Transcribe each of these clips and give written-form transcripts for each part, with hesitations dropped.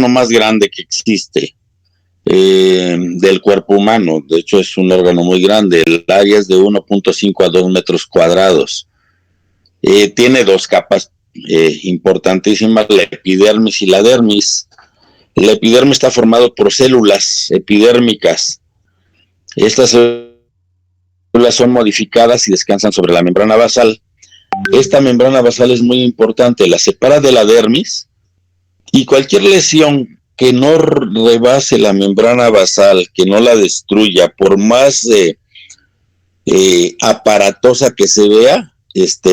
más grande que existe del cuerpo humano. De hecho, es un órgano muy grande. El área es de 1.5 a 2 metros cuadrados. Tiene dos capas importantísimas, la epidermis y la dermis. La epidermis está formado por células epidérmicas. Estas células son modificadas y descansan sobre la membrana basal. Esta membrana basal es muy importante, la separa de la dermis, y cualquier lesión que no rebase la membrana basal, que no la destruya, por más aparatosa que se vea,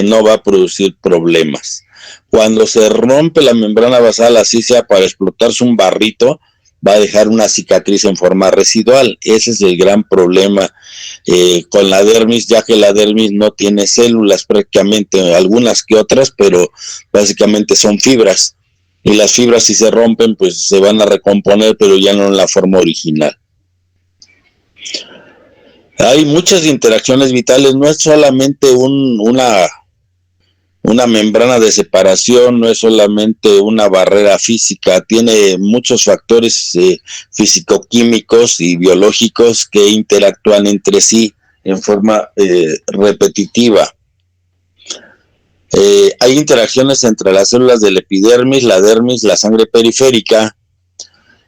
no va a producir problemas. Cuando se rompe la membrana basal, así sea para explotarse un barrito, va a dejar una cicatriz en forma residual. Ese es el gran problema con la dermis, ya que la dermis no tiene células prácticamente, algunas que otras, pero básicamente son fibras. Y las fibras, si se rompen, pues se van a recomponer, pero ya no en la forma original. Hay muchas interacciones vitales, no es solamente una membrana de separación, no es solamente una barrera física, tiene muchos factores físico-químicos y biológicos que interactúan entre sí en forma repetitiva. Hay interacciones entre las células del epidermis, la dermis, la sangre periférica,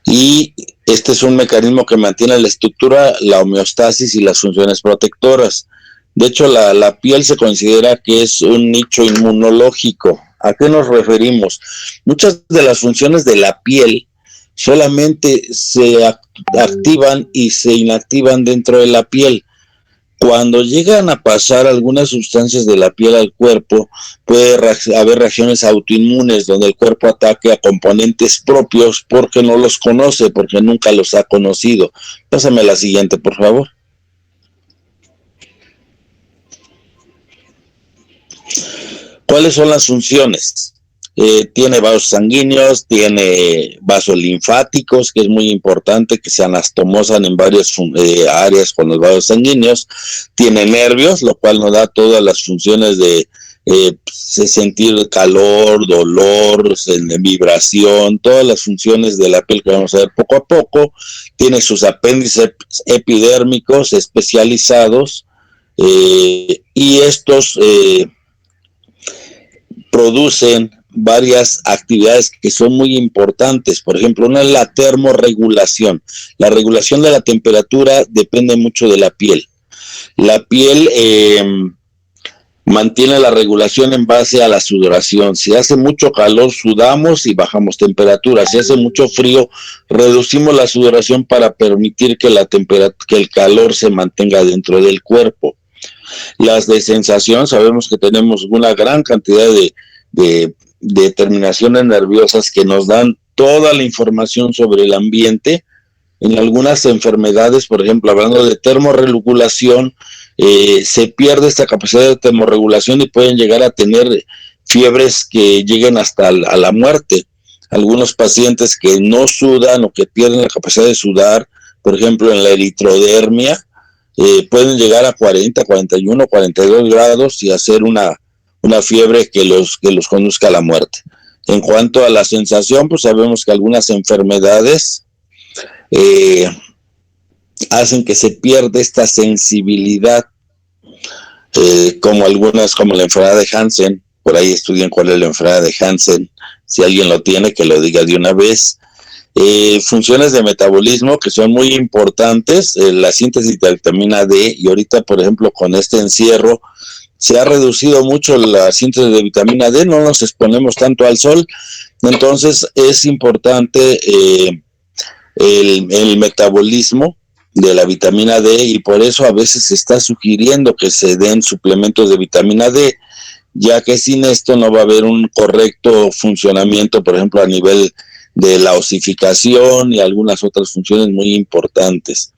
y este es un mecanismo que mantiene la estructura, la homeostasis y las funciones protectoras. De hecho, la piel se considera que es un nicho inmunológico. ¿A qué nos referimos? Muchas de las funciones de la piel solamente se activan y se inactivan dentro de la piel. Cuando llegan a pasar algunas sustancias de la piel al cuerpo, puede haber reacciones autoinmunes donde el cuerpo ataque a componentes propios porque no los conoce, porque nunca los ha conocido. Pásame la siguiente, por favor. ¿Cuáles son las funciones? Tiene vasos sanguíneos, tiene vasos linfáticos, que es muy importante que se anastomosan en varias áreas con los vasos sanguíneos. Tiene nervios, lo cual nos da todas las funciones de sentir calor, dolor, vibración, todas las funciones de la piel que vamos a ver poco a poco. Tiene sus apéndices epidérmicos especializados y estos producen varias actividades que son muy importantes. Por ejemplo, una es la termorregulación. La regulación de la temperatura depende mucho de la piel. La piel mantiene la regulación en base a la sudoración. Si hace mucho calor, sudamos y bajamos temperatura. Si hace mucho frío, reducimos la sudoración para permitir que el calor se mantenga dentro del cuerpo. Las de sensación, sabemos que tenemos una gran cantidad de terminaciones nerviosas que nos dan toda la información sobre el ambiente. En algunas enfermedades, por ejemplo, hablando de termorregulación, se pierde esta capacidad de termorregulación y pueden llegar a tener fiebres que lleguen hasta a la muerte. Algunos pacientes que no sudan o que pierden la capacidad de sudar, por ejemplo, en la eritrodermia, pueden llegar a 40, 41, 42 grados y hacer una fiebre que los conduzca a la muerte. En cuanto a la sensación, pues sabemos que algunas enfermedades hacen que se pierda esta sensibilidad, como la enfermedad de Hansen. Por ahí estudien cuál es la enfermedad de Hansen. Si alguien lo tiene, que lo diga de una vez. Funciones de metabolismo que son muy importantes, la síntesis de vitamina D, y ahorita, por ejemplo, con este encierro, se ha reducido mucho la síntesis de vitamina D, no nos exponemos tanto al sol, entonces es importante el metabolismo de la vitamina D, y por eso a veces se está sugiriendo que se den suplementos de vitamina D, ya que sin esto no va a haber un correcto funcionamiento, por ejemplo, a nivel de la osificación y algunas otras funciones muy importantes.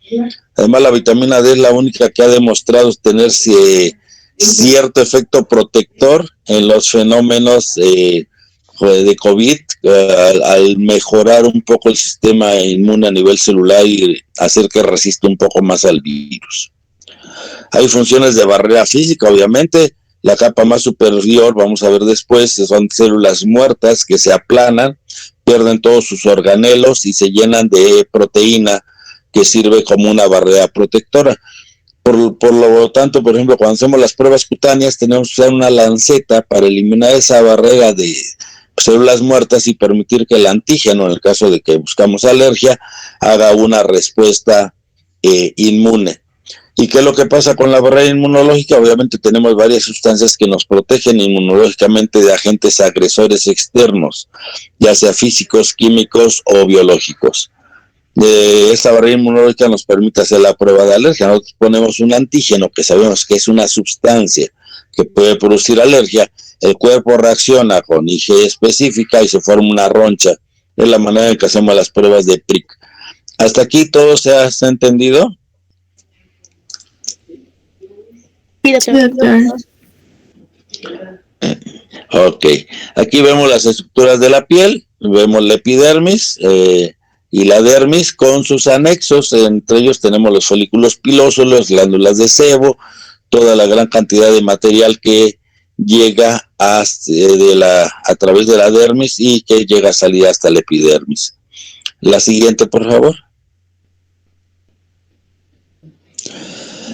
Además, la vitamina D es la única que ha demostrado tener cierto efecto protector en los fenómenos de COVID, al mejorar un poco el sistema inmune a nivel celular y hacer que resista un poco más al virus. Hay funciones de barrera física, obviamente. La capa más superior, vamos a ver después, son células muertas que se aplanan, pierden todos sus organelos y se llenan de proteína que sirve como una barrera protectora. Por lo tanto, por ejemplo, cuando hacemos las pruebas cutáneas, tenemos que usar una lanceta para eliminar esa barrera de células muertas y permitir que el antígeno, en el caso de que buscamos alergia, haga una respuesta inmune. ¿Y qué es lo que pasa con la barrera inmunológica? Obviamente tenemos varias sustancias que nos protegen inmunológicamente de agentes agresores externos, ya sea físicos, químicos o biológicos. Esta barrera inmunológica nos permite hacer la prueba de alergia. Nosotros ponemos un antígeno que sabemos que es una sustancia que puede producir alergia. El cuerpo reacciona con IgE específica y se forma una roncha. Es la manera en que hacemos las pruebas de PRIC. ¿Hasta aquí todo se ha entendido? Sí, doctor. Ok, aquí vemos las estructuras de la piel, vemos la epidermis y la dermis con sus anexos. Entre ellos tenemos los folículos pilosos, las glándulas de sebo, toda la gran cantidad de material que llega a través de la dermis y que llega a salir hasta la epidermis. La siguiente, por favor.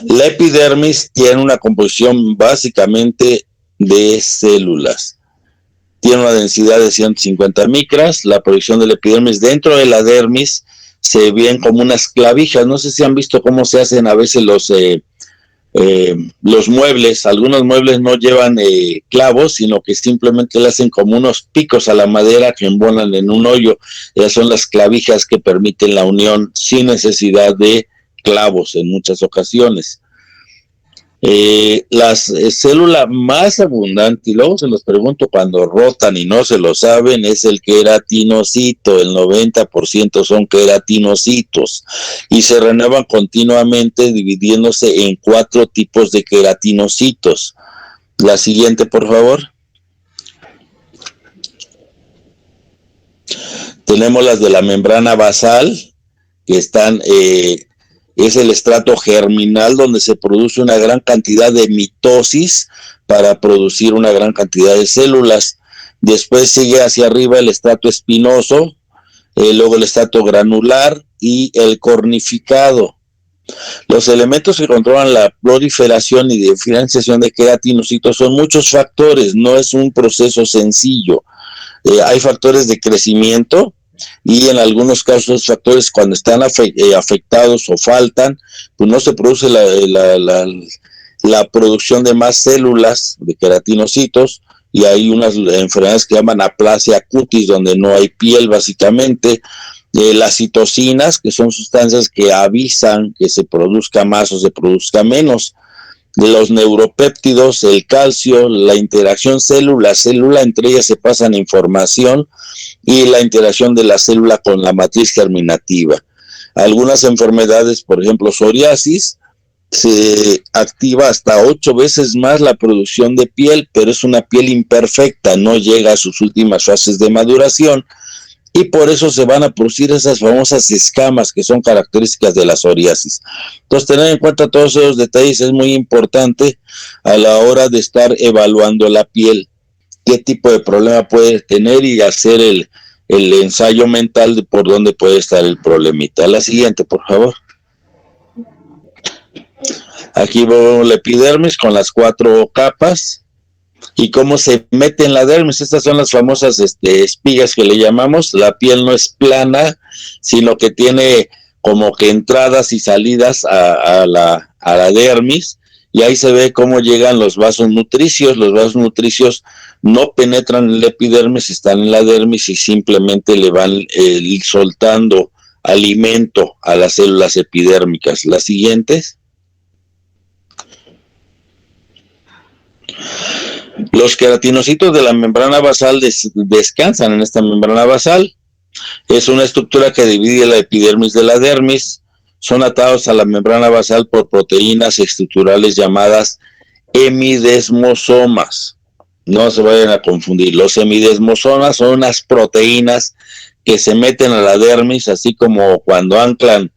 La epidermis tiene una composición básicamente de células. Tiene una densidad de 150 micras. La proyección de la epidermis dentro de la dermis se ven como unas clavijas. No sé si han visto cómo se hacen a veces los muebles. Algunos muebles no llevan clavos, sino que simplemente le hacen como unos picos a la madera que embonan en un hoyo. Esas son las clavijas que permiten la unión sin necesidad de clavos en muchas ocasiones. La célula más abundante, y luego se los pregunto cuando rotan y no se lo saben, es el queratinocito. El 90% son queratinocitos y se renuevan continuamente, dividiéndose en 4 tipos de queratinocitos. La siguiente, por favor. Tenemos las de la membrana basal, que están es el estrato germinal donde se produce una gran cantidad de mitosis para producir una gran cantidad de células. Después sigue hacia arriba el estrato espinoso, luego el estrato granular y el cornificado. Los elementos que controlan la proliferación y diferenciación de queratinocitos son muchos factores, no es un proceso sencillo. Hay factores de crecimiento, y en algunos casos factores cuando están afectados o faltan, pues no se produce la producción de más células de queratinocitos, y hay unas enfermedades que llaman aplasia cutis, donde no hay piel básicamente. Las citocinas, que son sustancias que avisan que se produzca más o se produzca menos. De los neuropéptidos, el calcio, la interacción célula-célula, entre ellas se pasan información, y la interacción de la célula con la matriz germinativa. Algunas enfermedades, por ejemplo psoriasis, se activa hasta 8 veces más la producción de piel, pero es una piel imperfecta, no llega a sus últimas fases de maduración, y por eso se van a producir esas famosas escamas que son características de la psoriasis. Entonces, tener en cuenta todos esos detalles es muy importante a la hora de estar evaluando la piel, qué tipo de problema puede tener, y hacer el ensayo mental de por dónde puede estar el problemita. La siguiente, por favor. Aquí vemos la epidermis con las 4 capas y cómo se mete en la dermis. Estas son las famosas espigas que le llamamos. La piel no es plana, sino que tiene como que entradas y salidas a la dermis, y ahí se ve cómo llegan los vasos nutricios. Los vasos nutricios no penetran en la epidermis, están en la dermis y simplemente le van soltando alimento a las células epidérmicas. Las siguientes. Los queratinocitos de la membrana basal descansan en esta membrana basal. Es una estructura que divide la epidermis de la dermis. Son atados a la membrana basal por proteínas estructurales llamadas hemidesmosomas. No se vayan a confundir. Los hemidesmosomas son unas proteínas que se meten a la dermis, así como cuando anclan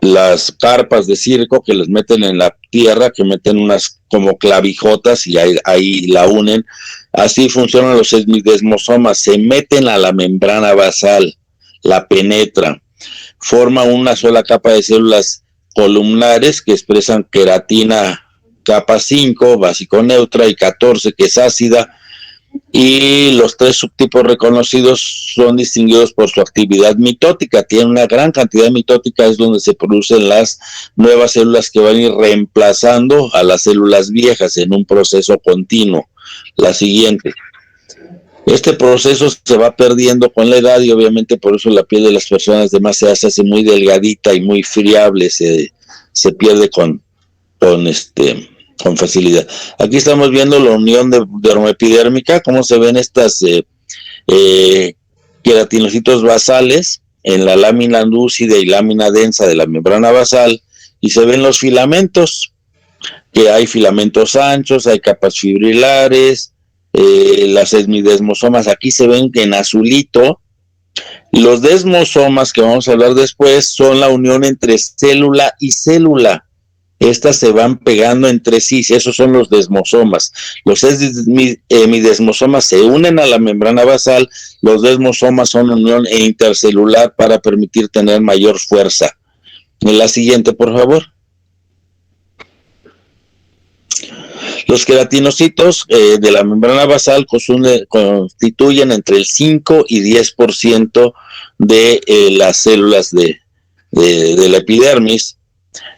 las carpas de circo que les meten en la tierra, que meten unas como clavijotas y ahí la unen. Así funcionan los semidesmosomas, se meten a la membrana basal, la penetran, forman una sola capa de células columnares que expresan queratina capa 5, básico neutra, y 14, que es ácida, y los 3 subtipos reconocidos son distinguidos por su actividad mitótica. Tienen una gran cantidad de mitótica, es donde se producen las nuevas células que van a ir reemplazando a las células viejas en un proceso continuo. La siguiente. Este proceso se va perdiendo con la edad y obviamente por eso la piel de las personas de más edad se hace muy delgadita y muy friable, se pierde con facilidad. Aquí estamos viendo la unión dermoepidérmica, cómo se ven estas queratinocitos basales en la lámina lúcida y lámina densa de la membrana basal, y se ven los filamentos, que hay filamentos anchos, hay capas fibrilares, las semidesmosomas aquí se ven en azulito. Los desmosomas, que vamos a hablar después, son la unión entre célula y célula. Estas se van pegando entre sí, esos son los desmosomas. Los hemidesmosomas se unen a la membrana basal, los desmosomas son unión intercelular para permitir tener mayor fuerza. En la siguiente, por favor. Los queratinocitos de la membrana basal constituyen entre el 5 y 10% de las células de la epidermis,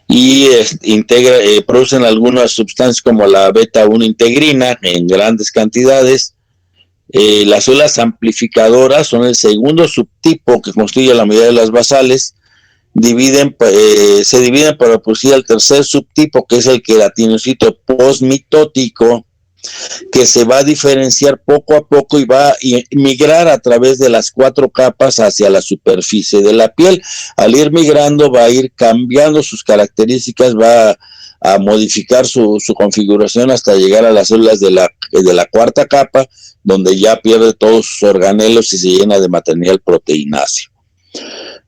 y producen algunas sustancias como la beta-1 integrina en grandes cantidades. Las células amplificadoras son el segundo subtipo que constituye la mayoría de las basales. Se dividen para producir el tercer subtipo, que es el queratinocito postmitótico, que se va a diferenciar poco a poco y va a migrar a través de las 4 capas hacia la superficie de la piel. Al ir migrando va a ir cambiando sus características, va a modificar su configuración hasta llegar a las células de la 4ª capa, donde ya pierde todos sus organelos y se llena de material proteináceo.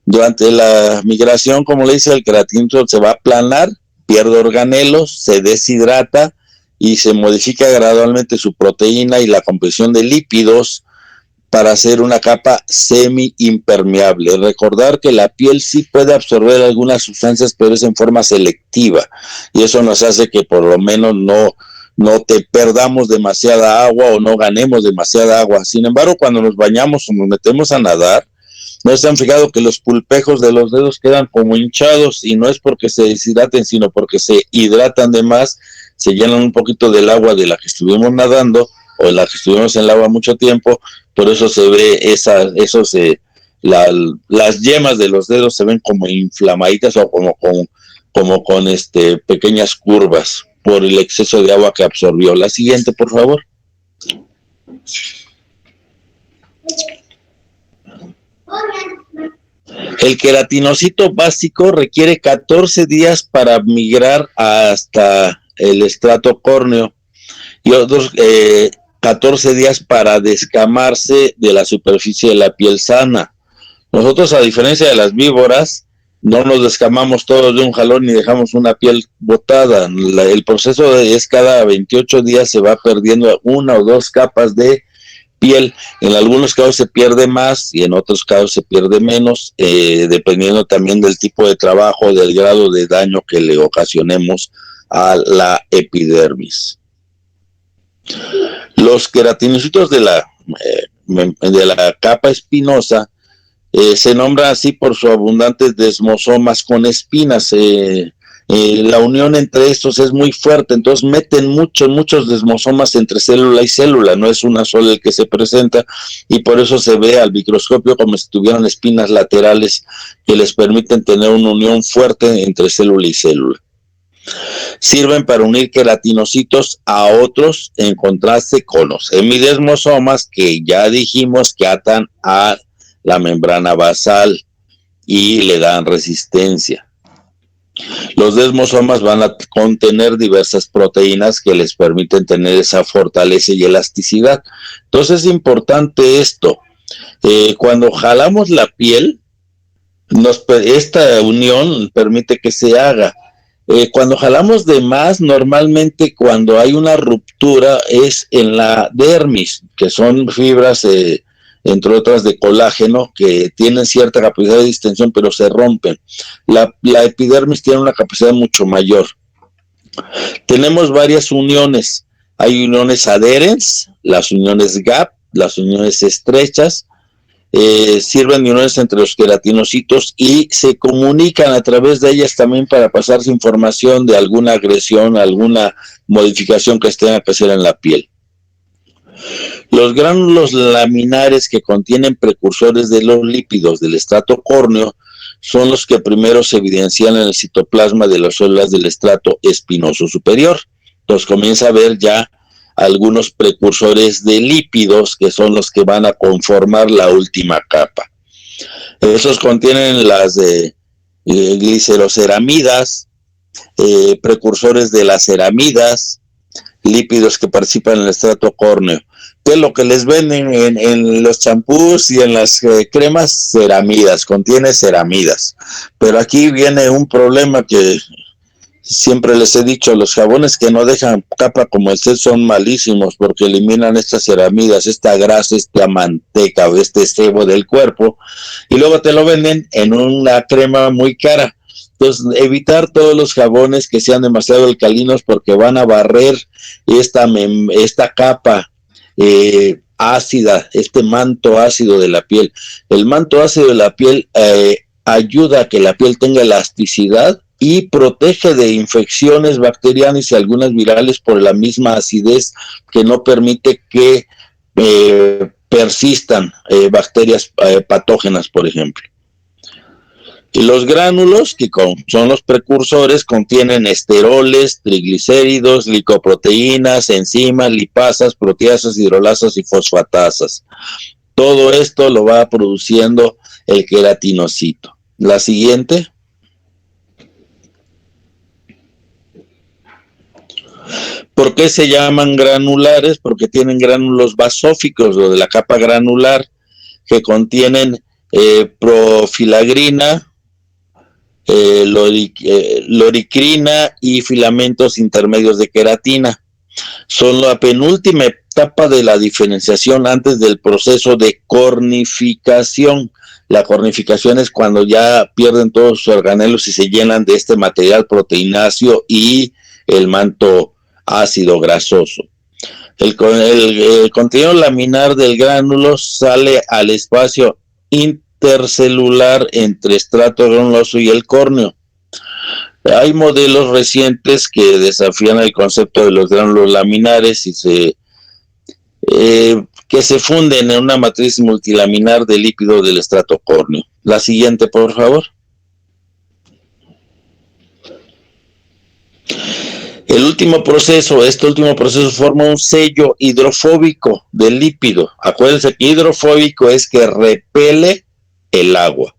Durante la migración, como le dice, el queratinocito se va a aplanar, pierde organelos, se deshidrata y se modifica gradualmente su proteína y la composición de lípidos para hacer una capa semi-impermeable. Recordar que la piel sí puede absorber algunas sustancias, pero es en forma selectiva, y eso nos hace que por lo menos no te perdamos demasiada agua o no ganemos demasiada agua. Sin embargo, cuando nos bañamos o nos metemos a nadar, ¿no se han fijado que los pulpejos de los dedos quedan como hinchados? Y no es porque se deshidraten, sino porque se hidratan de más, se llenan un poquito del agua de la que estuvimos nadando o de la que estuvimos en el agua mucho tiempo. Por eso se ve las yemas de los dedos se ven como inflamaditas o como con pequeñas curvas por el exceso de agua que absorbió. La siguiente, por favor. El queratinocito básico requiere 14 días para migrar hasta el estrato córneo y otros 14 días para descamarse de la superficie de la piel sana. Nosotros, a diferencia de las víboras, no nos descamamos todos de un jalón ni dejamos una piel botada. El proceso es cada 28 días se va perdiendo 1 o 2 capas de piel. En algunos casos se pierde más y en otros casos se pierde menos, dependiendo también del tipo de trabajo, del grado de daño que le ocasionemos a la epidermis. Los queratinocitos de la capa espinosa se nombran así por sus abundantes desmosomas con espinas. La unión entre estos es muy fuerte, entonces meten muchos desmosomas entre célula y célula, no es una sola el que se presenta, y por eso se ve al microscopio como si tuvieran espinas laterales que les permiten tener una unión fuerte entre célula y célula. Sirven para unir queratinocitos a otros, en contraste con los hemidesmosomas, que ya dijimos que atan a la membrana basal y le dan resistencia. Los desmosomas van a contener diversas proteínas que les permiten tener esa fortaleza y elasticidad. Entonces es importante esto. Cuando jalamos la piel, Esta unión permite que se haga. Cuando jalamos de más, normalmente cuando hay una ruptura es en la dermis, que son fibras, entre otras de colágeno, que tienen cierta capacidad de distensión, pero se rompen. La epidermis tiene una capacidad mucho mayor. Tenemos varias uniones. Hay uniones adherens, las uniones gap, las uniones estrechas, sirven de uniones entre los queratinocitos y se comunican a través de ellas también para pasarse información de alguna agresión, alguna modificación que se tenga que hacer en la piel. Los gránulos laminares que contienen precursores de los lípidos del estrato córneo son los que primero se evidencian en el citoplasma de las células del estrato espinoso superior. Entonces comienza a ver ya algunos precursores de lípidos que son los que van a conformar la última capa. Esos contienen las gliceroceramidas, precursores de las ceramidas, lípidos que participan en el estrato córneo. ¿Qué es lo que les venden en los champús y en las cremas? Ceramidas, contiene ceramidas. Pero aquí viene un problema que siempre les he dicho, los jabones que no dejan capa como este son malísimos porque eliminan estas ceramidas, esta grasa, esta manteca o este sebo del cuerpo y luego te lo venden en una crema muy cara. Entonces, evitar todos los jabones que sean demasiado alcalinos porque van a barrer esta capa ácida, este manto ácido de la piel. El manto ácido de la piel ayuda a que la piel tenga elasticidad y protege de infecciones bacterianas y algunas virales por la misma acidez que no permite que persistan bacterias patógenas, por ejemplo. Y los gránulos, que son los precursores, contienen esteroles, triglicéridos, glicoproteínas, enzimas, lipasas, proteasas, hidrolasas y fosfatasas. Todo esto lo va produciendo el queratinocito. La siguiente. ¿Por qué se llaman granulares? Porque tienen gránulos basóficos, o de la capa granular, que contienen profilagrina, loricrina y filamentos intermedios de queratina. Son la penúltima etapa de la diferenciación antes del proceso de cornificación. La cornificación es cuando ya pierden todos sus organelos y se llenan de este material proteináceo y el manto ácido grasoso. El contenido laminar del gránulo sale al espacio intercelular entre estrato granuloso y el córneo. Hay modelos recientes que desafían el concepto de los gránulos laminares y que se funden en una matriz multilaminar de lípido del estrato córneo. La siguiente, por favor. Este último proceso forma un sello hidrofóbico del lípido. Acuérdense que hidrofóbico es que repele el agua.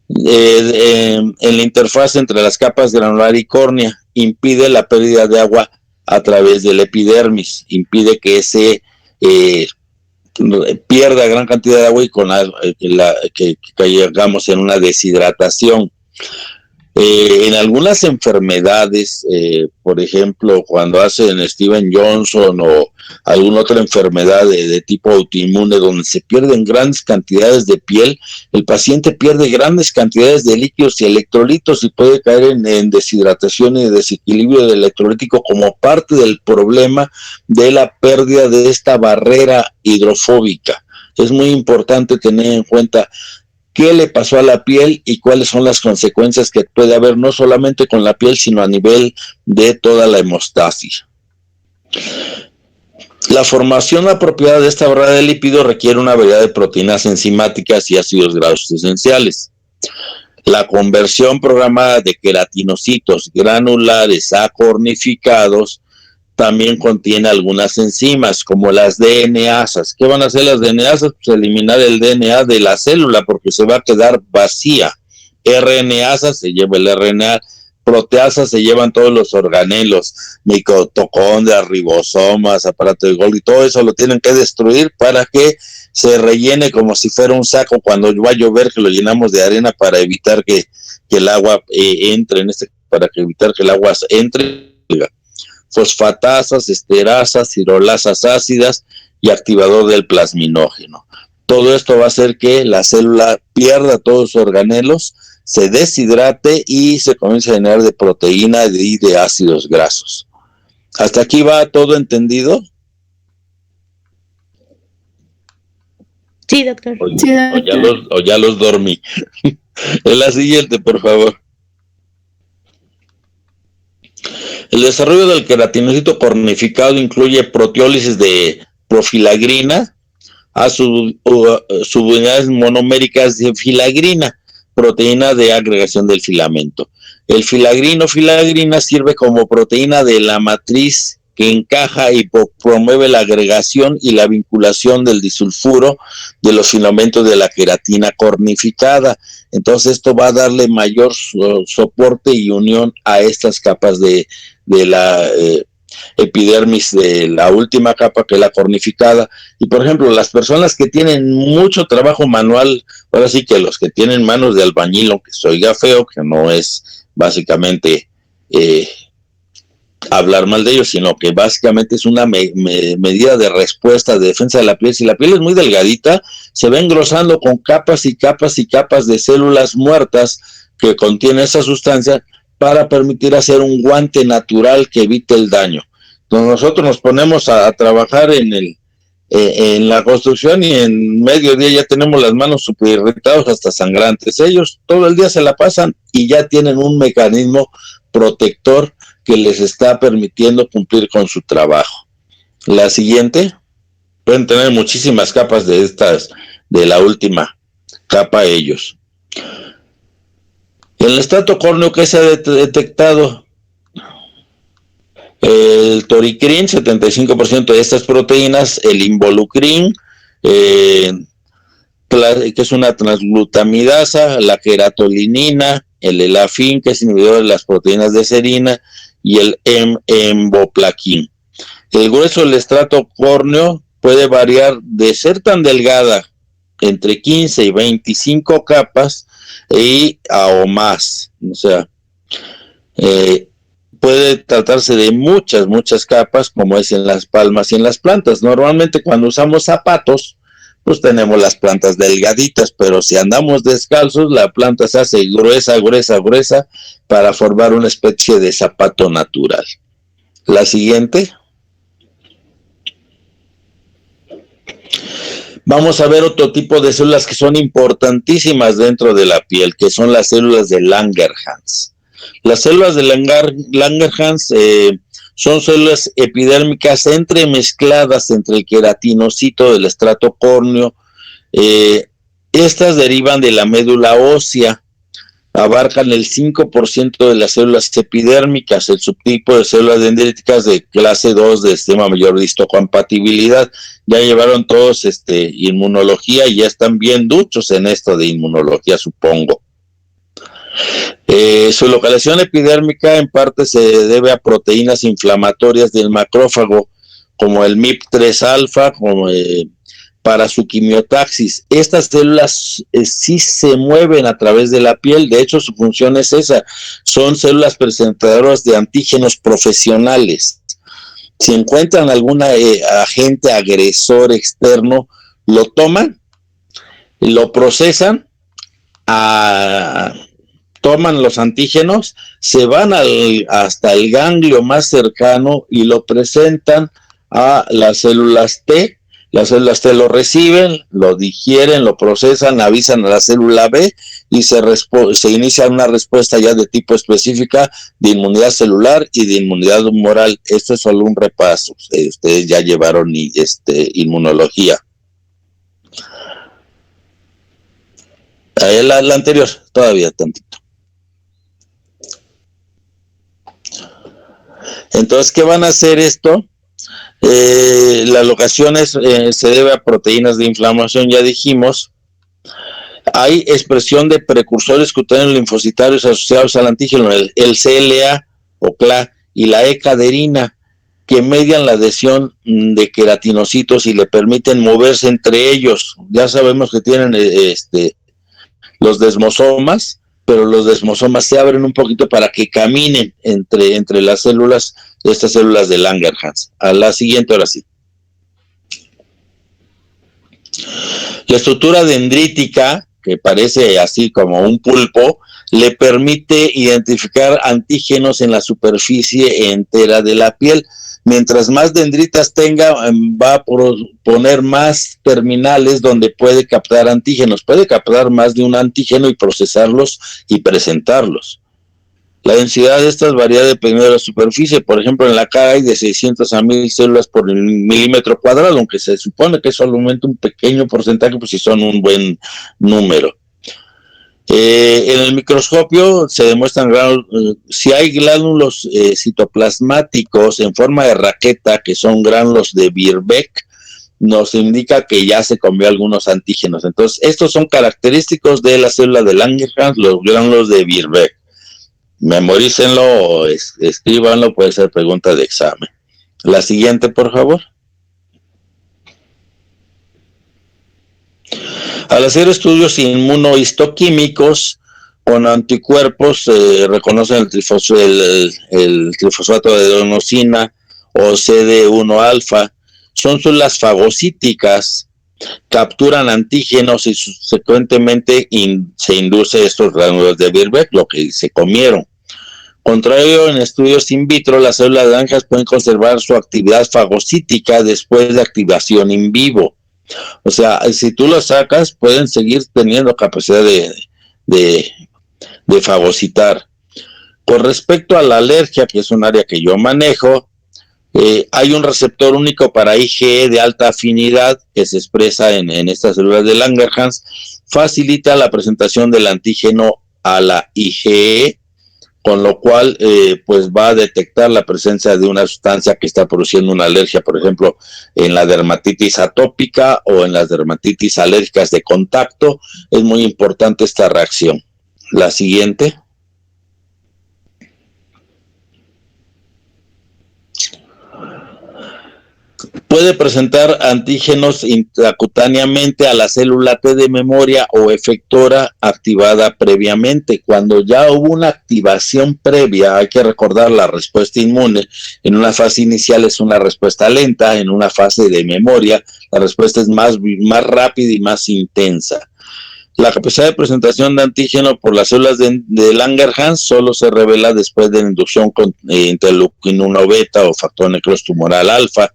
En la interfaz entre las capas granular y córnea, impide la pérdida de agua a través del epidermis, impide que se pierda gran cantidad de agua y que caigamos en una deshidratación. En algunas enfermedades, por ejemplo, cuando hacen Steven Johnson o alguna otra enfermedad de tipo autoinmune donde se pierden grandes cantidades de piel, el paciente pierde grandes cantidades de líquidos y electrolitos y puede caer en deshidratación y desequilibrio electrolítico como parte del problema de la pérdida de esta barrera hidrofóbica. Es muy importante tener en cuenta qué le pasó a la piel y cuáles son las consecuencias que puede haber no solamente con la piel, sino a nivel de toda la hemostasis. La formación apropiada de esta barrera de lípidos requiere una variedad de proteínas enzimáticas y ácidos grasos esenciales. La conversión programada de queratinocitos granulares a cornificados también contiene algunas enzimas, como las DNasas. ¿Qué van a hacer las DNasas? Pues eliminar el DNA de la célula, porque se va a quedar vacía. RNasas se lleva el RNA proteasas se llevan todos los organelos, mitocondrias, ribosomas, aparato de Golgi, todo eso lo tienen que destruir para que se rellene como si fuera un saco cuando va a llover, que lo llenamos de arena para evitar que el agua entre, para evitar que el agua entre. Fosfatasas, esterasas, hidrolasas ácidas y activador del plasminógeno. Todo esto va a hacer que la célula pierda todos sus organelos, se deshidrate y se comience a llenar de proteína y de ácidos grasos. ¿Hasta aquí va todo entendido? Sí, doctor. O ya los dormí. En la siguiente, por favor. El desarrollo del queratinocito cornificado incluye proteólisis de profilagrina a subunidades monoméricas de filagrina, proteína de agregación del filamento. El filagrina sirve como proteína de la matriz que encaja y promueve la agregación y la vinculación del disulfuro de los filamentos de la queratina cornificada. Entonces esto va a darle mayor soporte y unión a estas capas de la epidermis, de la última capa, que es la cornificada. Y por ejemplo, las personas que tienen mucho trabajo manual, ahora sí que los que tienen manos de albañil, aunque se oiga feo, que no es básicamente hablar mal de ellos, sino que básicamente es una medida de respuesta, de defensa de la piel. Si la piel es muy delgadita, se va engrosando con capas y capas y capas de células muertas que contienen esa sustancia para permitir hacer un guante natural que evite el daño. Entonces nosotros nos ponemos a trabajar en la construcción y en medio día ya tenemos las manos súper irritadas, hasta sangrantes. Ellos todo el día se la pasan y ya tienen un mecanismo protector que les está permitiendo cumplir con su trabajo. La siguiente, pueden tener muchísimas capas de estas, de la última capa ellos. En el estrato córneo, ¿qué se ha detectado? El toricrin, 75% de estas proteínas, el involucrin, que es una transglutamidasa, la queratolinina, el elafin, que es inhibidor de las proteínas de serina, y el emboplaquin. El grueso del estrato córneo puede variar de ser tan delgada, entre 15 y 25 capas, o más. O sea, puede tratarse de muchas capas, como es en las palmas y en las plantas. Normalmente cuando usamos zapatos, pues tenemos las plantas delgaditas, pero si andamos descalzos, la planta se hace gruesa para formar una especie de zapato natural. La siguiente. Vamos a ver otro tipo de células que son importantísimas dentro de la piel, que son las células de Langerhans. Las células de Langerhans son células epidérmicas entremezcladas entre el queratinocito del estrato córneo. Estas derivan de la médula ósea, abarcan el 5% de las células epidérmicas, el subtipo de células dendríticas de clase 2 de sistema mayor de histocompatibilidad. Ya llevaron todos inmunología y ya están bien duchos en esto de inmunología, supongo. Su localización epidérmica en parte se debe a proteínas inflamatorias del macrófago, como el MIP3 alfa, como para su quimiotaxis. Estas células sí se mueven a través de la piel, de hecho su función es esa, son células presentadoras de antígenos profesionales. Si encuentran algún agente agresor externo, lo toman, lo procesan, toman los antígenos, se van hasta el ganglio más cercano y lo presentan a las células T. Las células T lo reciben, lo digieren, lo procesan, avisan a la célula B y se inicia una respuesta ya de tipo específica de inmunidad celular y de inmunidad humoral. Esto es solo un repaso. Ustedes ya llevaron inmunología. La anterior, todavía tantito. Entonces, ¿qué van a hacer esto? La locación se debe a proteínas de inflamación, ya dijimos. Hay expresión de precursores cutáneos linfocitarios asociados al antígeno, el CLA o CLA y la E-caderina, que median la adhesión de queratinocitos y le permiten moverse entre ellos. Ya sabemos que tienen los desmosomas, pero los desmosomas se abren un poquito para que caminen entre las células, estas células de Langerhans. A la siguiente, ahora sí. La estructura dendrítica, que parece así como un pulpo, le permite identificar antígenos en la superficie entera de la piel. Mientras más dendritas tenga, va a poner más terminales donde puede captar antígenos. Puede captar más de un antígeno y procesarlos y presentarlos. La densidad de estas varía dependiendo de la superficie. Por ejemplo, en la cara hay de 600 a 1000 células por milímetro cuadrado, aunque se supone que es solamente un pequeño porcentaje, pues si son un buen número. En el microscopio se demuestran si hay gránulos citoplasmáticos en forma de raqueta, que son gránulos de Birbeck, nos indica que ya se comió algunos antígenos. Entonces, estos son característicos de la célula de Langerhans, los gránulos de Birbeck. Memorícenlo o escríbanlo, puede ser pregunta de examen. La siguiente, por favor. Al hacer estudios inmunohistoquímicos con anticuerpos, reconocen el trifosfato de adenosina o CD1-alfa, son células fagocíticas, capturan antígenos y subsecuentemente se induce estos gránulos de Birbeck, lo que se comieron. Contrario, en estudios in vitro, las células de Langerhans pueden conservar su actividad fagocítica después de activación in vivo. O sea, si tú las sacas, pueden seguir teniendo capacidad de fagocitar. Con respecto a la alergia, que es un área que yo manejo, hay un receptor único para IgE de alta afinidad que se expresa en estas células de Langerhans, facilita la presentación del antígeno a la IgE, con lo cual pues va a detectar la presencia de una sustancia que está produciendo una alergia, por ejemplo, en la dermatitis atópica o en las dermatitis alérgicas de contacto. Es muy importante esta reacción. La siguiente. Puede presentar antígenos intracutáneamente a la célula T de memoria o efectora activada previamente. Cuando ya hubo una activación previa, hay que recordar la respuesta inmune. En una fase inicial es una respuesta lenta, en una fase de memoria la respuesta es más rápida y más intensa. La capacidad de presentación de antígeno por las células de Langerhans solo se revela después de la inducción con interleuquina 1 beta o factor necrosis tumoral alfa.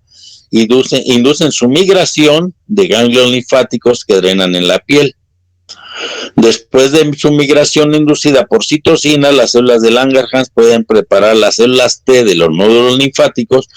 Inducen su migración de ganglios linfáticos que drenan en la piel. Después de su migración inducida por citocina, las células de Langerhans pueden preparar las células T de los nódulos linfáticos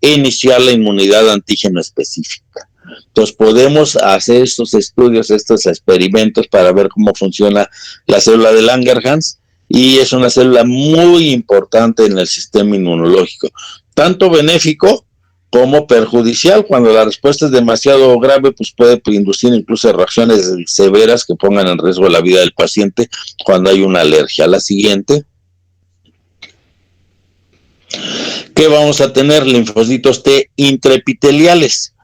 e iniciar la inmunidad antígeno específica. Entonces podemos hacer estos estudios, estos experimentos para ver cómo funciona la célula de Langerhans, y es una célula muy importante en el sistema inmunológico, tanto benéfico como perjudicial. Cuando la respuesta es demasiado grave, pues puede inducir incluso reacciones severas que pongan en riesgo la vida del paciente cuando hay una alergia. La siguiente. ¿Qué vamos a tener? Linfocitos T intraepiteliales.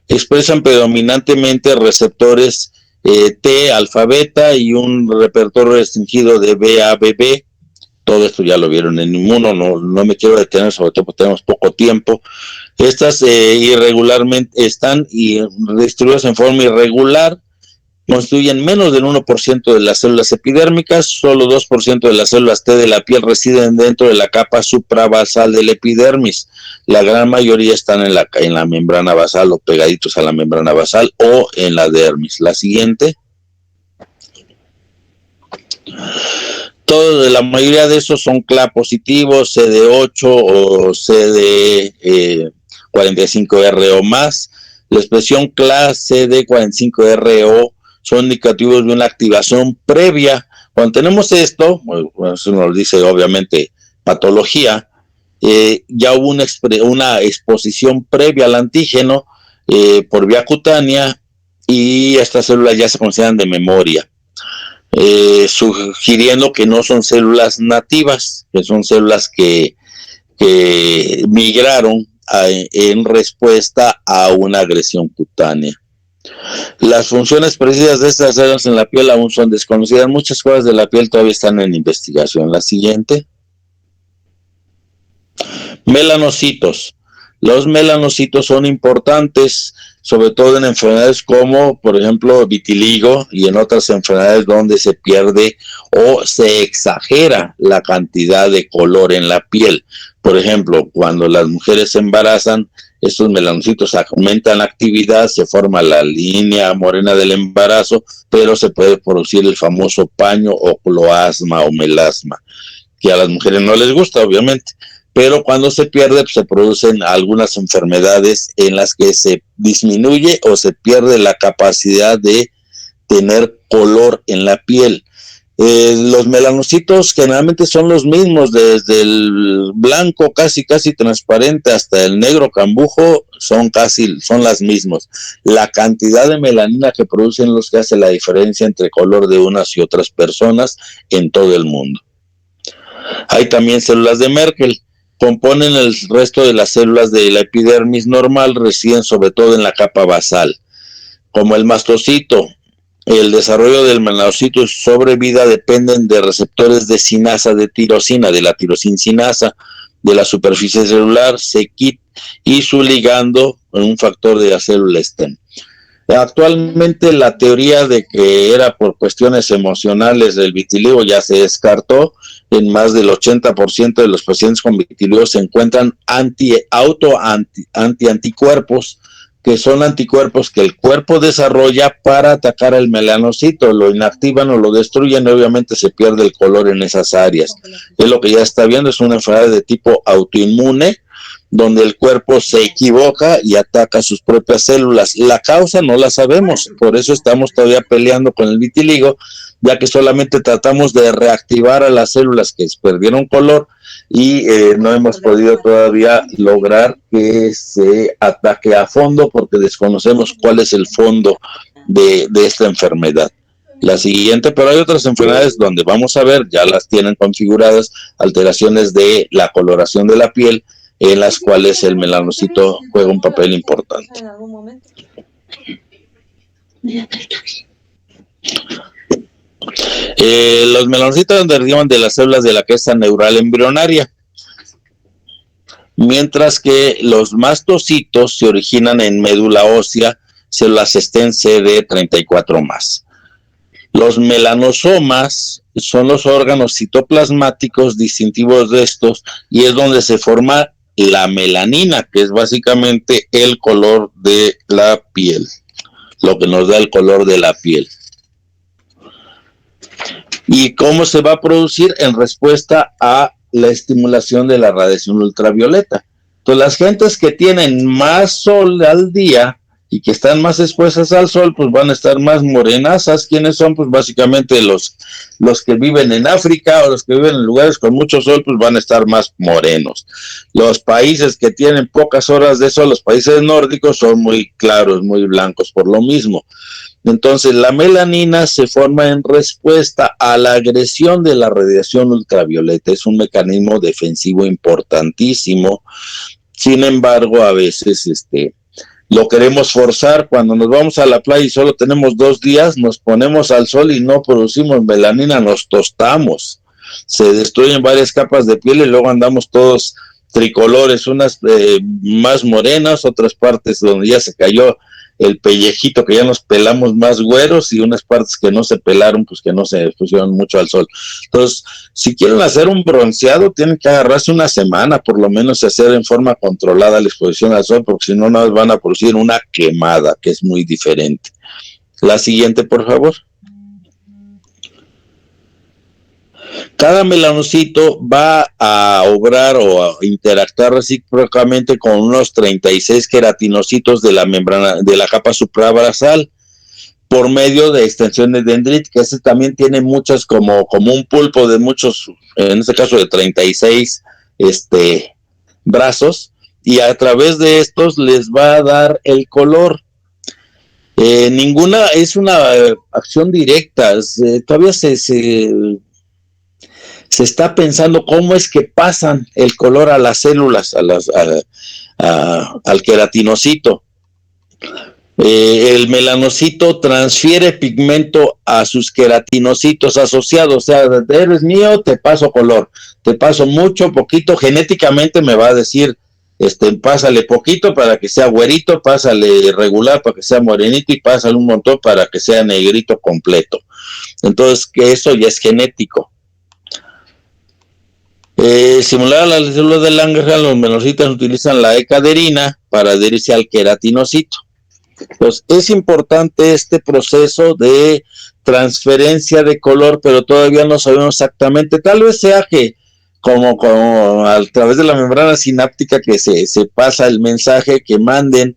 Expresan predominantemente receptores T, alfa, beta y un repertorio restringido de BABB. Todo esto ya lo vieron en Inmuno, no me quiero detener, sobre todo porque tenemos poco tiempo. Estas irregularmente están distribuidas en forma irregular, constituyen menos del 1% de las células epidérmicas, solo 2% de las células T de la piel residen dentro de la capa supravasal del epidermis. La gran mayoría están en la membrana basal o pegaditos a la membrana basal o en la dermis. La siguiente. La mayoría de esos son CLA positivos, CD8 o CD45R o más. La expresión CLA CD45R o son indicativos de una activación previa. Cuando tenemos esto, bueno, eso nos dice obviamente patología, ya hubo una exposición previa al antígeno por vía cutánea y estas células ya se consideran de memoria. sugiriendo que no son células nativas, que son células que migraron en respuesta a una agresión cutánea. Las funciones precisas de estas células en la piel aún son desconocidas. Muchas cosas de la piel todavía están en investigación. La siguiente. Melanocitos. Los melanocitos son importantes, sobre todo en enfermedades como, por ejemplo, vitiligo y en otras enfermedades donde se pierde o se exagera la cantidad de color en la piel. Por ejemplo, cuando las mujeres se embarazan, estos melanocitos aumentan la actividad, se forma la línea morena del embarazo, pero se puede producir el famoso paño o cloasma o melasma, que a las mujeres no les gusta, obviamente. Pero cuando se pierde, pues, se producen algunas enfermedades en las que se disminuye o se pierde la capacidad de tener color en la piel. Los melanocitos generalmente son los mismos, desde el blanco casi transparente hasta el negro cambujo, son las mismas. La cantidad de melanina que producen los que hace la diferencia entre color de unas y otras personas en todo el mundo. Hay también células de Merkel. Componen el resto de las células de la epidermis normal, residen sobre todo en la capa basal, como el mastocito. El desarrollo del melanocito y su sobrevida dependen de receptores de sinasa de tirosina, de la tirosincinasa, de la superficie celular, c-KIT, y su ligando, un factor de la célula stem. Actualmente la teoría de que era por cuestiones emocionales del vitiligo ya se descartó. En más del 80% de los pacientes con vitiligo se encuentran anticuerpos, que son anticuerpos que el cuerpo desarrolla para atacar al melanocito, lo inactivan o lo destruyen y obviamente se pierde el color en esas áreas. Es lo que ya está viendo, es una enfermedad de tipo autoinmune, donde el cuerpo se equivoca y ataca sus propias células. La causa no la sabemos, por eso estamos todavía peleando con el vitiligo, ya que solamente tratamos de reactivar a las células que perdieron color y no hemos podido todavía lograr que se ataque a fondo porque desconocemos cuál es el fondo de esta enfermedad. La siguiente, pero hay otras enfermedades donde vamos a ver, ya las tienen configuradas, alteraciones de la coloración de la piel, en las cuales el melanocito juega un papel importante. Los melanocitos derivan de las células de la cresta neural embrionaria, mientras que los mastocitos se originan en médula ósea, células stem CD34+. Los melanosomas son los órganos citoplasmáticos distintivos de estos y es donde se forma la melanina, que es básicamente el color de la piel, lo que nos da el color de la piel. ¿Y cómo se va a producir? En respuesta a la estimulación de la radiación ultravioleta. Entonces, las gentes que tienen más sol al día y que están más expuestas al sol, pues van a estar más morenazas. ¿Quiénes son? Pues básicamente los que viven en África o los que viven en lugares con mucho sol, pues van a estar más morenos. Los países que tienen pocas horas de sol, los países nórdicos, son muy claros, muy blancos por lo mismo. Entonces, la melanina se forma en respuesta a la agresión de la radiación ultravioleta. Es un mecanismo defensivo importantísimo. Sin embargo, a veces lo queremos forzar. Cuando nos vamos a la playa y solo tenemos 2 días, nos ponemos al sol y no producimos melanina, nos tostamos. Se destruyen varias capas de piel y luego andamos todos tricolores, unas más morenas, otras partes donde ya se cayó el pellejito, que ya nos pelamos más güeros, y unas partes que no se pelaron, pues que no se pusieron mucho al sol. Entonces, si quieren hacer un bronceado, tienen que agarrarse una semana, por lo menos hacer en forma controlada la exposición al sol, porque si no, nos van a producir una quemada, que es muy diferente. La siguiente, por favor. Cada melanocito va a obrar o a interactuar recíprocamente con unos 36 queratinocitos de la membrana, de la capa suprabasal, por medio de extensiones dendríticas. Este también tiene muchas, como un pulpo de muchos, en este caso de 36 brazos, y a través de estos les va a dar el color. Ninguna es una acción directa. Todavía se está pensando cómo es que pasan el color a las células, al queratinocito. El melanocito transfiere pigmento a sus queratinocitos asociados, o sea, eres mío, te paso color, te paso mucho, poquito, genéticamente me va a decir, pásale poquito para que sea güerito, pásale regular para que sea morenito y pásale un montón para que sea negrito completo. Entonces, que eso ya es genético. Similar a las células de Langerhans, los melanocitos utilizan la ecaderina para adherirse al queratinocito. Entonces, es importante este proceso de transferencia de color, pero todavía no sabemos exactamente. Tal vez sea que como a través de la membrana sináptica que se pasa el mensaje, que manden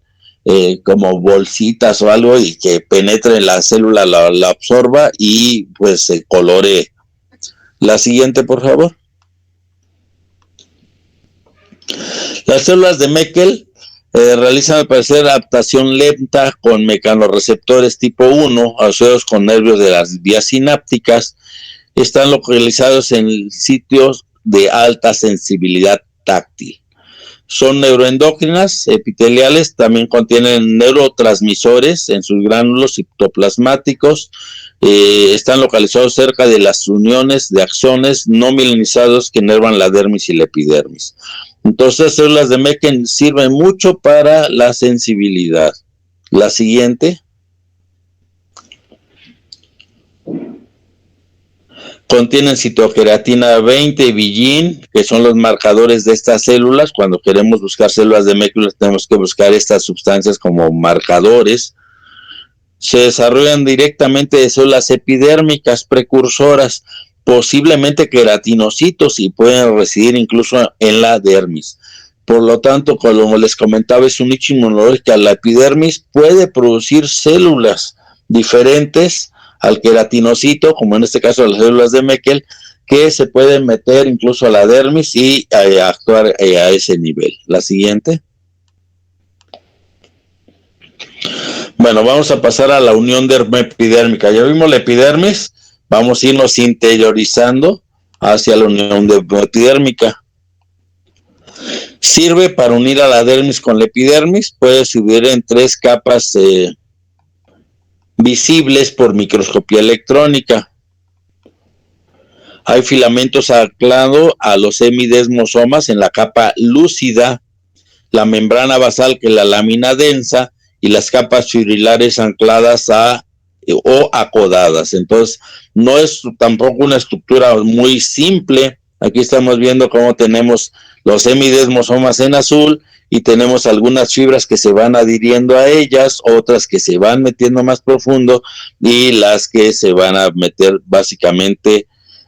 como bolsitas o algo y que penetre en la célula, la absorba y pues se coloree. La siguiente, por favor. Las células de Meckel realizan al parecer adaptación lenta con mecanorreceptores tipo 1 asociados con nervios de las vías sinápticas. Están localizados en sitios de alta sensibilidad táctil. Son neuroendócrinas, epiteliales, también contienen neurotransmisores en sus gránulos citoplasmáticos. Están localizados cerca de las uniones de axones no mielinizados que inervan la dermis y la epidermis. Entonces, células de Meckel sirven mucho para la sensibilidad. La siguiente. Contienen citoqueratina 20 y billín, que son los marcadores de estas células. Cuando queremos buscar células de Meckel, tenemos que buscar estas sustancias como marcadores. Se desarrollan directamente de células epidérmicas precursoras, posiblemente queratinocitos, y pueden residir incluso en la dermis. Por lo tanto, como les comentaba, es un nicho inmunológico. La epidermis puede producir células diferentes al queratinocito, como en este caso las células de Meckel, que se pueden meter incluso a la dermis y actuar a ese nivel. La siguiente. Bueno, vamos a pasar a la unión dermoepidérmica. Ya vimos la epidermis, vamos a irnos interiorizando hacia la unión dermoepidérmica. Sirve para unir a la dermis con la epidermis, puede subir en 3 capas visibles por microscopía electrónica. Hay filamentos anclados a los semidesmosomas en la capa lúcida, la membrana basal, que es la lámina densa, y las capas fibrilares ancladas o acodadas. Entonces, no es tampoco una estructura muy simple. Aquí estamos viendo cómo tenemos los semidesmosomas en azul y tenemos algunas fibras que se van adhiriendo a ellas, otras que se van metiendo más profundo y las que se van a meter básicamente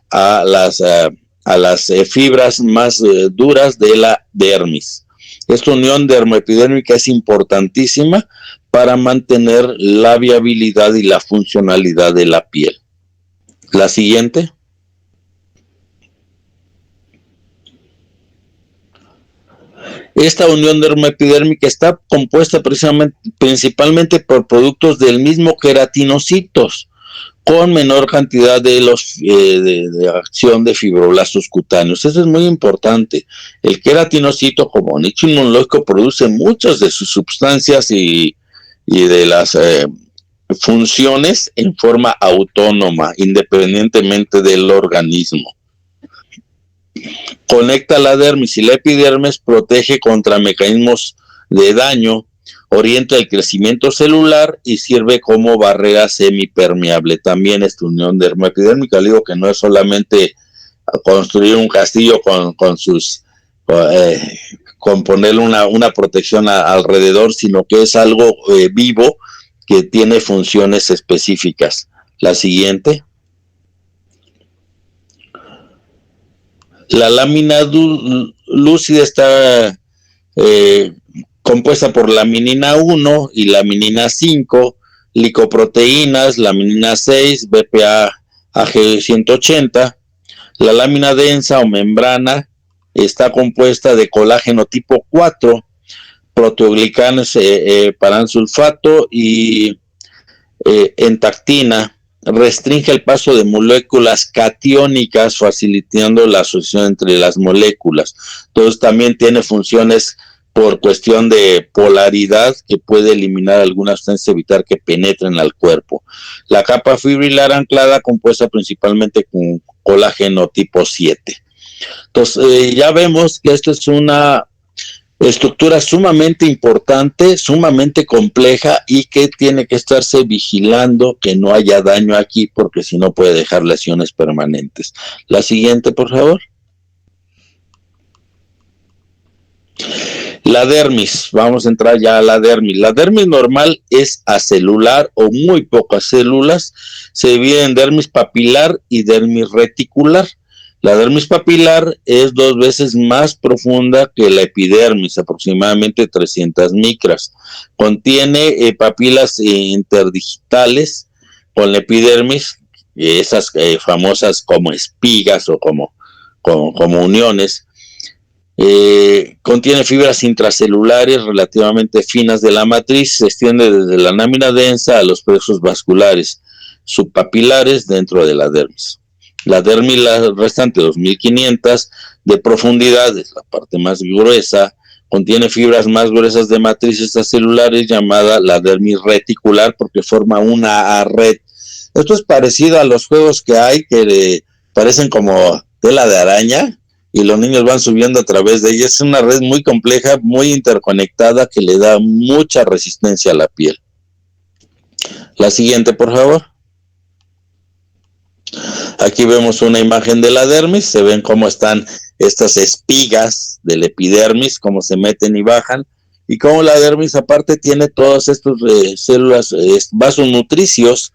a las fibras más duras de la dermis. Esta unión dermoepidérmica es importantísima para mantener la viabilidad y la funcionalidad de la piel. La siguiente. Esta unión dermoepidérmica está compuesta principalmente por productos del mismo queratinocitos, con menor cantidad de acción de fibroblastos cutáneos. Eso es muy importante. El queratinocito, como nicho inmunológico, produce muchas de sus sustancias y de las funciones en forma autónoma, independientemente del organismo. Conecta la dermis y la epidermis, protege contra mecanismos de daño, orienta el crecimiento celular y sirve como barrera semipermeable. También esta unión dermoepidérmica, digo que no es solamente construir un castillo con ponerle una protección alrededor, sino que es algo vivo que tiene funciones específicas. La siguiente. La lámina lúcida está compuesta por laminina 1 y laminina 5, licoproteínas, laminina 6, BPA AG180. La lámina densa o membrana está compuesta de colágeno tipo 4, proteoglicanos paransulfato y entactina, restringe el paso de moléculas catiónicas, facilitando la asociación entre las moléculas. Entonces también tiene funciones por cuestión de polaridad que puede eliminar algunas sustancias, evitar que penetren al cuerpo. La capa fibrilar anclada, compuesta principalmente con colágeno tipo 7. Entonces ya vemos que esto es una estructura sumamente importante, sumamente compleja y que tiene que estarse vigilando que no haya daño aquí, porque si no puede dejar lesiones permanentes. La siguiente, por favor. La dermis, vamos a entrar ya a la dermis. La dermis normal es acelular o muy pocas células, se divide en dermis papilar y dermis reticular. La dermis papilar es 2 veces más profunda que la epidermis, aproximadamente 300 micras. Contiene papilas interdigitales con la epidermis, esas famosas como espigas o como uniones. Contiene fibras intracelulares relativamente finas de la matriz, se extiende desde la lámina densa a los plexos vasculares subpapilares dentro de la dermis. La dermis la restante 2500 de profundidad, es la parte más gruesa, contiene fibras más gruesas de matrices celulares llamada la dermis reticular porque forma una red. Esto es parecido a los juegos que hay que parecen como tela de araña y los niños van subiendo a través de ella. Es una red muy compleja, muy interconectada que le da mucha resistencia a la piel. La siguiente, por favor. Aquí vemos una imagen de la dermis, se ven cómo están estas espigas del epidermis, cómo se meten y bajan, y cómo la dermis aparte tiene todas estas células, vasos nutricios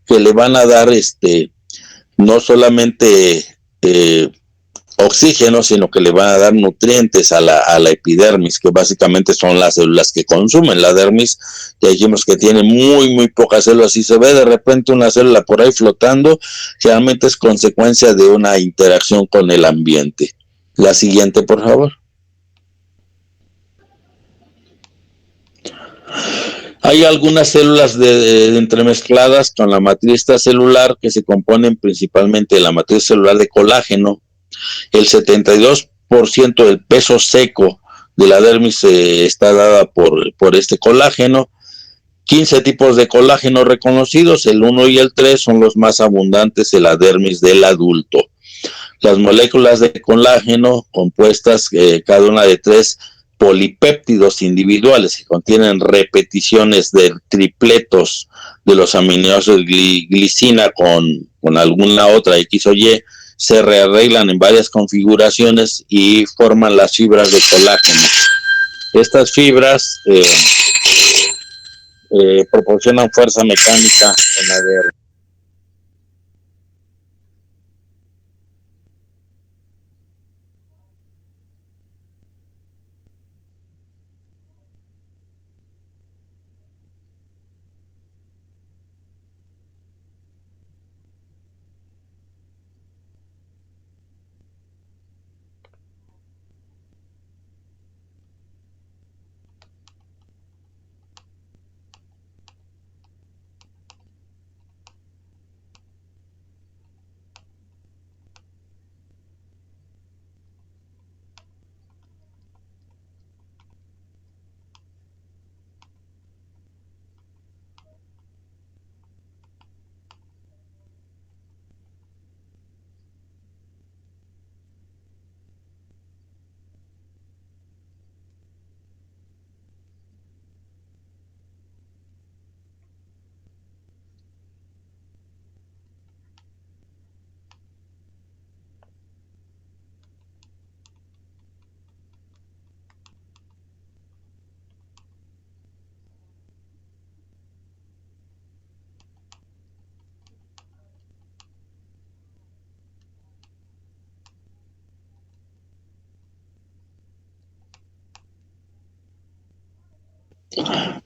que le van a dar no solamente oxígeno, sino que le van a dar nutrientes a la epidermis, que básicamente son las células que consumen la dermis. Ya dijimos que tiene muy pocas células. Si se ve de repente una célula por ahí flotando, generalmente es consecuencia de una interacción con el ambiente. La siguiente, por favor. Hay algunas células entremezcladas con la matriz celular que se componen principalmente de la matriz celular de colágeno. El 72% del peso seco de la dermis está dada por este colágeno. 15 tipos de colágeno reconocidos, el 1 y el 3 son los más abundantes en la dermis del adulto. Las moléculas de colágeno compuestas cada una de 3 polipéptidos individuales que contienen repeticiones de tripletos de los aminoácidos glicina con alguna otra X o Y, se rearreglan en varias configuraciones y forman las fibras de colágeno. Estas fibras proporcionan fuerza mecánica en la dermis.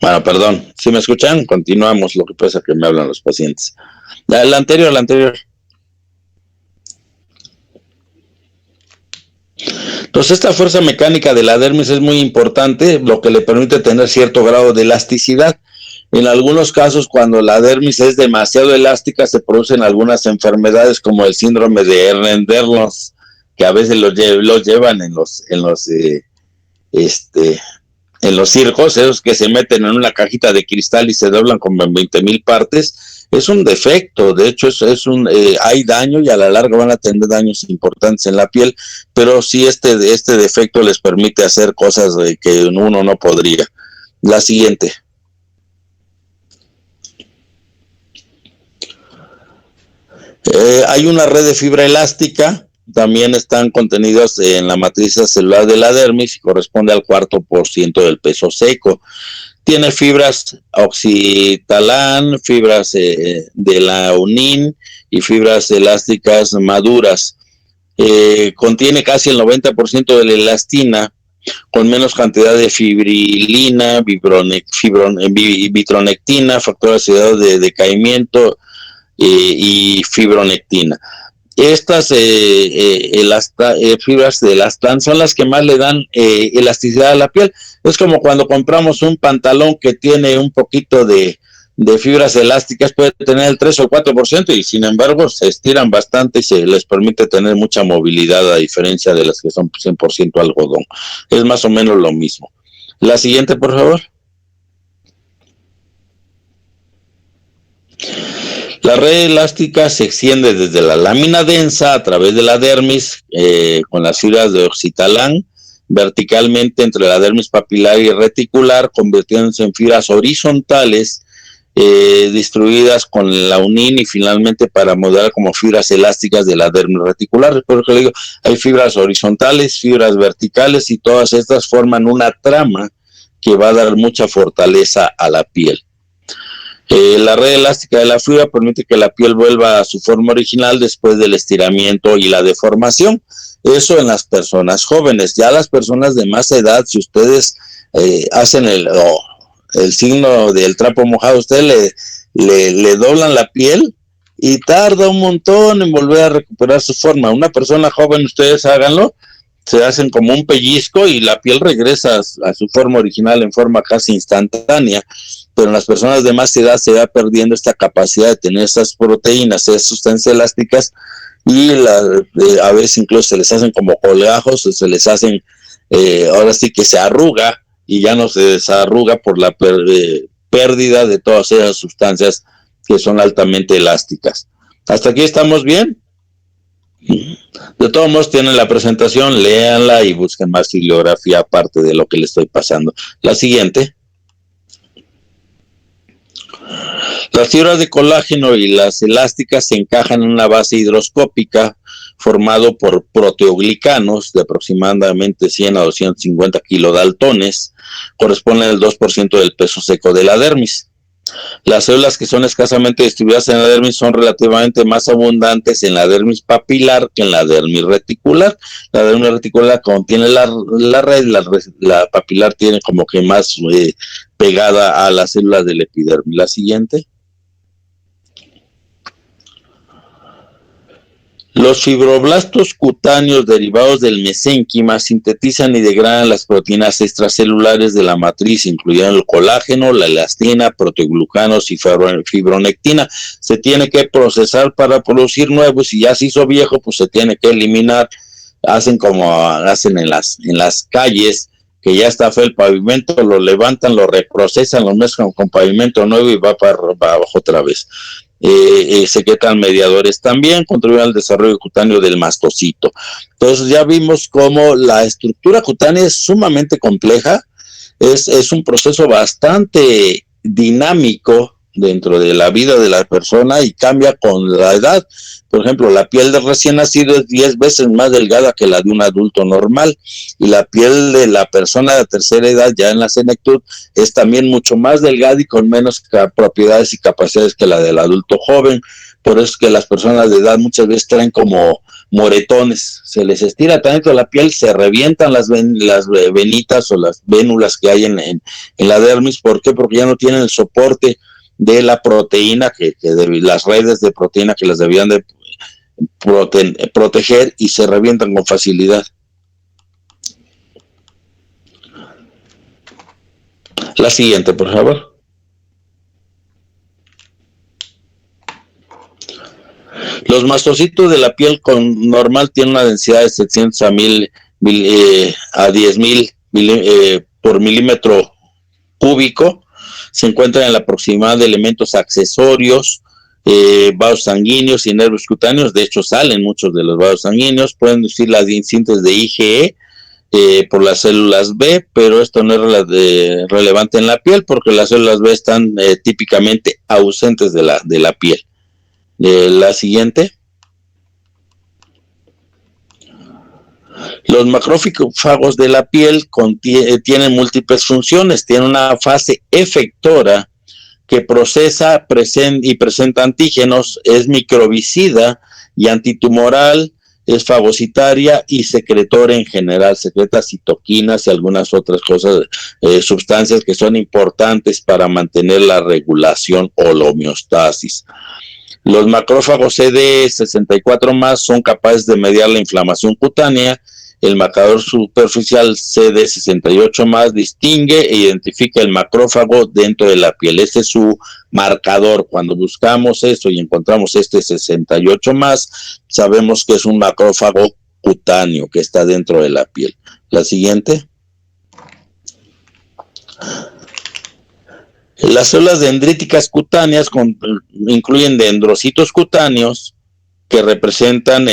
Bueno, perdón, ¿sí me escuchan? Continuamos, lo que pasa es que me hablan los pacientes. La anterior. Entonces, esta fuerza mecánica de la dermis es muy importante, lo que le permite tener cierto grado de elasticidad. En algunos casos, cuando la dermis es demasiado elástica, se producen algunas enfermedades como el síndrome de Ehlers-Danlos, que a veces los llevan en los circos, esos que se meten en una cajita de cristal y se doblan como en 20,000 partes. Es un defecto, de hecho hay daño y a la larga van a tener daños importantes en la piel, pero sí este defecto les permite hacer cosas que uno no podría. La siguiente. Hay una red de fibra elástica, también están contenidos en la matriz celular de la dermis y corresponde al 4% del peso seco. Tiene fibras oxitalán, fibras de launin y fibras elásticas maduras. Contiene casi el 90% de la elastina, con menos cantidad de fibrilina, vitronectina, factor asociado de decaimiento y fibronectina. Estas fibras de elastán son las que más le dan elasticidad a la piel. Es como cuando compramos un pantalón que tiene un poquito de fibras elásticas, puede tener el 3 o 4% y sin embargo se estiran bastante y se les permite tener mucha movilidad a diferencia de las que son 100% algodón. Es más o menos lo mismo. La siguiente, por favor. La red elástica se extiende desde la lámina densa a través de la dermis con las fibras de oxitalán verticalmente entre la dermis papilar y reticular, convirtiéndose en fibras horizontales distribuidas con la launin y finalmente para modelar como fibras elásticas de la dermis reticular. Por eso le digo, hay fibras horizontales, fibras verticales y todas estas forman una trama que va a dar mucha fortaleza a la piel. La red elástica de la fibra permite que la piel vuelva a su forma original después del estiramiento y la deformación. Eso en las personas jóvenes. Ya las personas de más edad, si ustedes hacen el signo del trapo mojado, ustedes le doblan la piel y tarda un montón en volver a recuperar su forma. Una persona joven, ustedes háganlo, se hacen como un pellizco y la piel regresa a su forma original en forma casi instantánea, pero en las personas de más edad se va perdiendo esta capacidad de tener esas proteínas, esas sustancias elásticas y a veces incluso se les hacen como colgajos o se les hacen, ahora sí que se arruga y ya no se desarruga por la pérdida de todas esas sustancias que son altamente elásticas. ¿Hasta aquí estamos bien? De todos modos tienen la presentación, léanla y busquen más bibliografía aparte de lo que les estoy pasando. La siguiente. Las fibras de colágeno y las elásticas se encajan en una base hidroscópica formado por proteoglicanos de aproximadamente 100 a 250 kilodaltones, corresponden al 2% del peso seco de la dermis. Las células que son escasamente distribuidas en la dermis son relativamente más abundantes en la dermis papilar que en la dermis reticular. La dermis reticular contiene la red, la papilar tiene como que más pegada a las células del epidermis. La siguiente. Los fibroblastos cutáneos derivados del mesénquima sintetizan y degradan las proteínas extracelulares de la matriz, incluyendo el colágeno, la elastina, proteoglucanos y fibronectina. Se tiene que procesar para producir nuevos y ya se hizo viejo, pues se tiene que eliminar. Hacen como hacen en las calles, que ya está feo el pavimento, lo levantan, lo reprocesan, lo mezclan con pavimento nuevo y va para abajo otra vez. Secretan mediadores también, contribuyen al desarrollo cutáneo del mastocito. Entonces ya vimos cómo la estructura cutánea es sumamente compleja, es un proceso bastante dinámico dentro de la vida de la persona y cambia con la edad. Por ejemplo, la piel del recién nacido es 10 veces más delgada que la de un adulto normal y la piel de la persona de tercera edad ya en la senectud es también mucho más delgada y con menos propiedades y capacidades que la del adulto joven. Por eso es que las personas de edad muchas veces traen como moretones, se les estira tanto la piel, se revientan las venitas o las vénulas que hay en la dermis. ¿Por qué? Porque ya no tienen el soporte de la proteína, las redes de proteína que las debían de proteger y se revientan con facilidad. La siguiente, por favor. Los mastocitos de la piel normal tienen una densidad de 700 a 10.000 por milímetro cúbico. Se encuentran en la proximidad de elementos accesorios, vasos sanguíneos y nervios cutáneos. De hecho, salen muchos de los vasos sanguíneos. Pueden decir las síntesis de IgE por las células B, pero esto no es relevante en la piel porque las células B están típicamente ausentes de la piel. La siguiente. Los macrófagos de la piel tienen múltiples funciones. Tienen una fase efectora que procesa y presenta antígenos, es microbicida y antitumoral, es fagocitaria y secretora en general, secreta citoquinas y algunas otras cosas, sustancias que son importantes para mantener la regulación o la homeostasis. Los macrófagos CD64+ son capaces de mediar la inflamación cutánea. El marcador superficial CD68+ distingue e identifica el macrófago dentro de la piel. Este es su marcador. Cuando buscamos esto y encontramos este 68+, sabemos que es un macrófago cutáneo que está dentro de la piel. La siguiente. Las células dendríticas cutáneas incluyen dendrocitos cutáneos que representan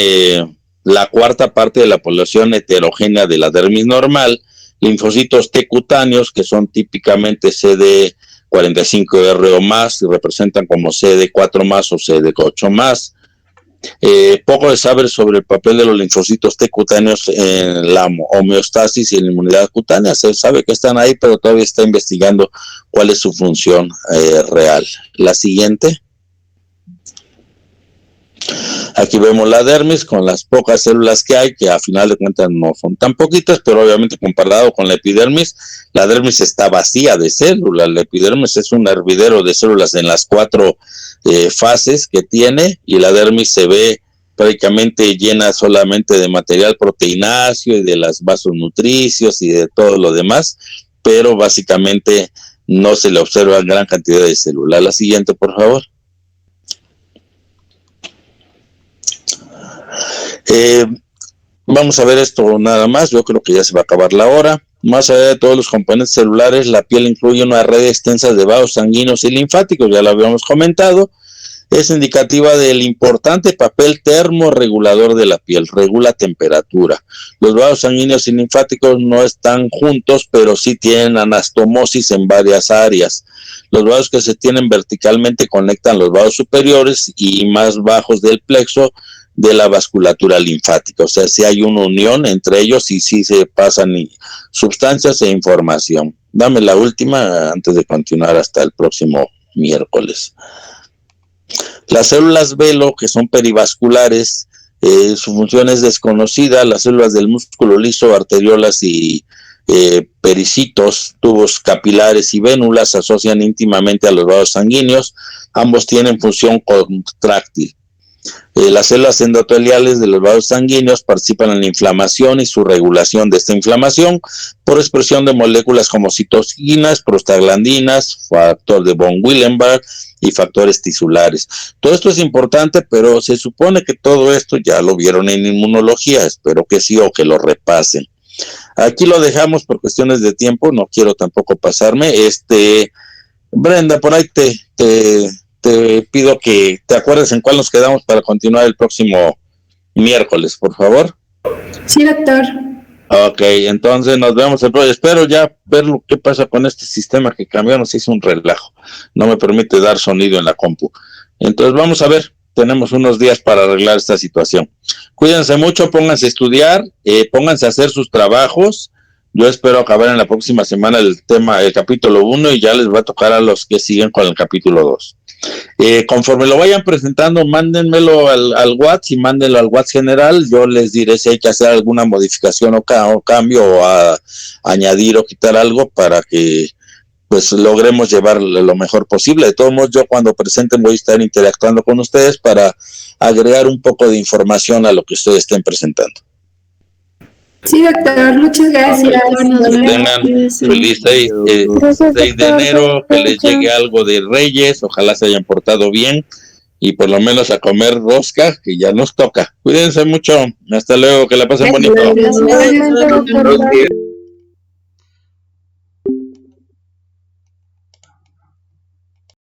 la cuarta parte de la población heterogénea de la dermis normal, linfocitos T cutáneos que son típicamente CD45R o más y representan como CD4+ o CD8+. Poco se sabe sobre el papel de los linfocitos T cutáneos en la homeostasis y en la inmunidad cutánea. Se sabe que están ahí, pero todavía está investigando cuál es su función real. La siguiente. Aquí vemos la dermis con las pocas células que hay, que a final de cuentas no son tan poquitas, pero obviamente comparado con la epidermis, la dermis está vacía de células. La epidermis es un hervidero de células en las 4 fases que tiene, y la dermis se ve prácticamente llena solamente de material proteináceo y de los vasos nutricios y de todo lo demás, pero básicamente no se le observa gran cantidad de células. La siguiente, por favor. Vamos a ver esto nada más. Yo creo que ya se va a acabar la hora. Más allá de todos los componentes celulares, la piel incluye una red extensa de vasos sanguíneos y linfáticos, ya lo habíamos comentado. Es indicativa del importante papel termorregulador de la piel, regula temperatura. Los vasos sanguíneos y linfáticos no están juntos, pero sí tienen anastomosis en varias áreas. Los vasos que se tienen verticalmente conectan los vasos superiores y más bajos del plexo de la vasculatura linfática, o sea, si hay una unión entre ellos y sí se pasan sustancias e información. Dame la última antes de continuar hasta el próximo miércoles. Las células velo, que son perivasculares, su función es desconocida. Las células del músculo liso, arteriolas y pericitos, tubos capilares y vénulas se asocian íntimamente a los vasos sanguíneos. Ambos tienen función contráctil. Las células endoteliales de los vasos sanguíneos participan en la inflamación y su regulación de esta inflamación por expresión de moléculas como citocinas, prostaglandinas, factor de von Willebrand y factores tisulares. Todo esto es importante, pero se supone que todo esto ya lo vieron en inmunología. Espero que sí o que lo repasen. Aquí lo dejamos por cuestiones de tiempo, no quiero tampoco pasarme. Brenda, por ahí te pido que te acuerdes en cuál nos quedamos para continuar el próximo miércoles, por favor. Sí, doctor. Ok, entonces nos vemos el próximo. Espero ya ver lo que pasa con este sistema que cambió, nos hizo un relajo. No me permite dar sonido en la compu. Entonces vamos a ver, tenemos unos días para arreglar esta situación. Cuídense mucho, pónganse a estudiar, pónganse a hacer sus trabajos. Yo espero acabar en la próxima semana el capítulo 1 y ya les va a tocar a los que siguen con el capítulo 2. Conforme lo vayan presentando, mándenmelo al WhatsApp y mándenlo al WhatsApp general. Yo les diré si hay que hacer alguna modificación o cambio o añadir o quitar algo para que pues logremos llevarlo lo mejor posible. De todos modos, yo cuando presenten voy a estar interactuando con ustedes para agregar un poco de información a lo que ustedes estén presentando. Sí, doctor, muchas gracias. Que tengan feliz 6 de enero, que les llegue algo de Reyes, ojalá se hayan portado bien y por lo menos a comer rosca, que ya nos toca. Cuídense mucho. Hasta luego, que la pasen bonito. Igualmente, doctor.